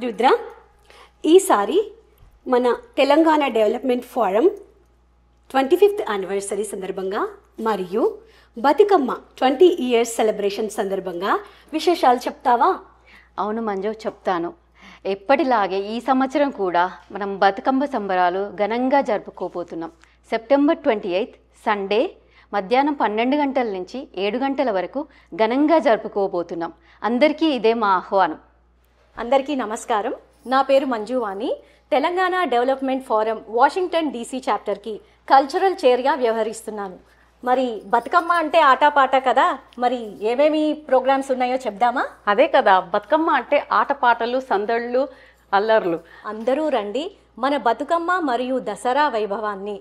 రుద్ర, ఈసారి మన Telangana development forum 25th anniversary సందర్భంగా మరియు బతుకమ్మ 20 years సెలబ్రేషన్ సందర్భంగా విశేషాలు చెప్తావా? అవును మంజు, చెప్తాను. ఎప్పటిలాగే ఈ సంవత్సరం కూడా మనం బతుకమ్మ సంబరాలు ఘనంగా జరుపుకోబోతున్నాం. September 28 సండే మధ్యాహ్నం 12 గంటల నుంచి 7 గంటల వరకు ఘనంగా జరుపుకోబోతున్నాం. అందరికీ ఇదే మా ఆహ్వానం. అందరికీ నమస్కారం. నా పేరు Manjuvani. Telangana development forum Washington DC చాప్టర్కి కల్చరల్ చైర్గా వ్యవహరిస్తున్నాను. మరి బతుకమ్మ అంటే ఆటపాట కదా, మరి ఏమేమి ప్రోగ్రామ్స్ ఉన్నాయో చెప్దామా? అదే కదా, బతుకమ్మ అంటే ఆటపాటలు, సందళ్ళు, అల్లర్లు. అందరూ రండి, మన బతుకమ్మ మరియు దసరా వైభవాన్ని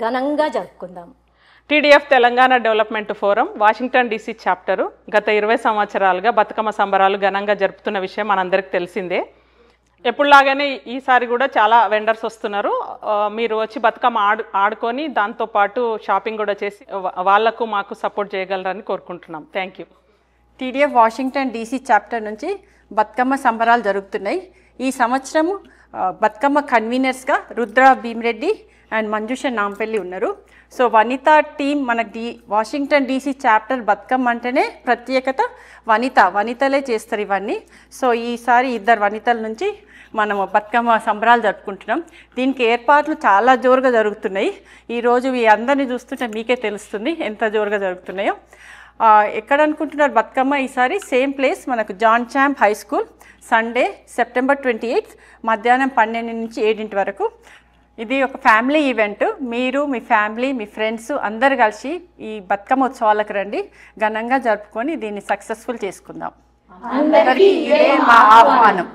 ఘనంగా జరుపుకుందాం. TDF Telangana development forum Washington DC chapter గత 20 సంవత్సరాలుగా బతుకమ్మ సంబరాలు ఘనంగా జరుపుతున్న విషయం మనందరికీ తెలిసిందే. ఎప్పుడులాగానే ఈసారి కూడా చాలా వెండర్స్ వస్తున్నారు. మీరు వచ్చి బతుకమ్మ ఆడుకొని దాంతోపాటు షాపింగ్ కూడా చేసి వాళ్లకు మాకు సపోర్ట్ చేయగలరని కోరుకుంటున్నాం. Thank you. TDF Washington DC chapter నుంచి బతుకమ్మ సంబరాలు జరుగుతున్నాయి. ఈ సంవత్సరం బతుకమ్మ కన్వీనర్స్గా రుద్ర భీమిరెడ్డి అండ్ మంజుష నాంపల్లి ఉన్నారు. సో వనిత టీం మనకి వాషింగ్టన్ DC చాప్టర్ బతుకమ్మ అంటేనే ప్రత్యేకత. వనితలే చేస్తారు ఇవన్నీ. సో ఈసారి 2 వనితల నుంచి మనము బతుకమ్మ సంబరాలు జరుపుకుంటున్నాం. దీనికి ఏర్పాట్లు చాలా జోరుగా జరుగుతున్నాయి. ఈరోజు ఈ అందరినీ చూస్తుంటే మీకే తెలుస్తుంది ఎంత జోరుగా జరుగుతున్నాయో. ఎక్కడ అనుకుంటున్నారు బతుకమ్మ? ఈసారి సేమ్ ప్లేస్ మనకు John Champ High School, Sunday September 28 మధ్యాహ్నం 12 నుంచి 7 వరకు. ఇది ఒక ఫ్యామిలీ ఈవెంట్. మీరు, మీ ఫ్యామిలీ, మీ ఫ్రెండ్స్ అందరు కలిసి ఈ బతుకమ్మ ఉత్సవాలకు రండి. ఘనంగా జరుపుకొని దీన్ని సక్సెస్ఫుల్ చేసుకుందాం. అందరికీ ఇదే మా ఆహ్వానం.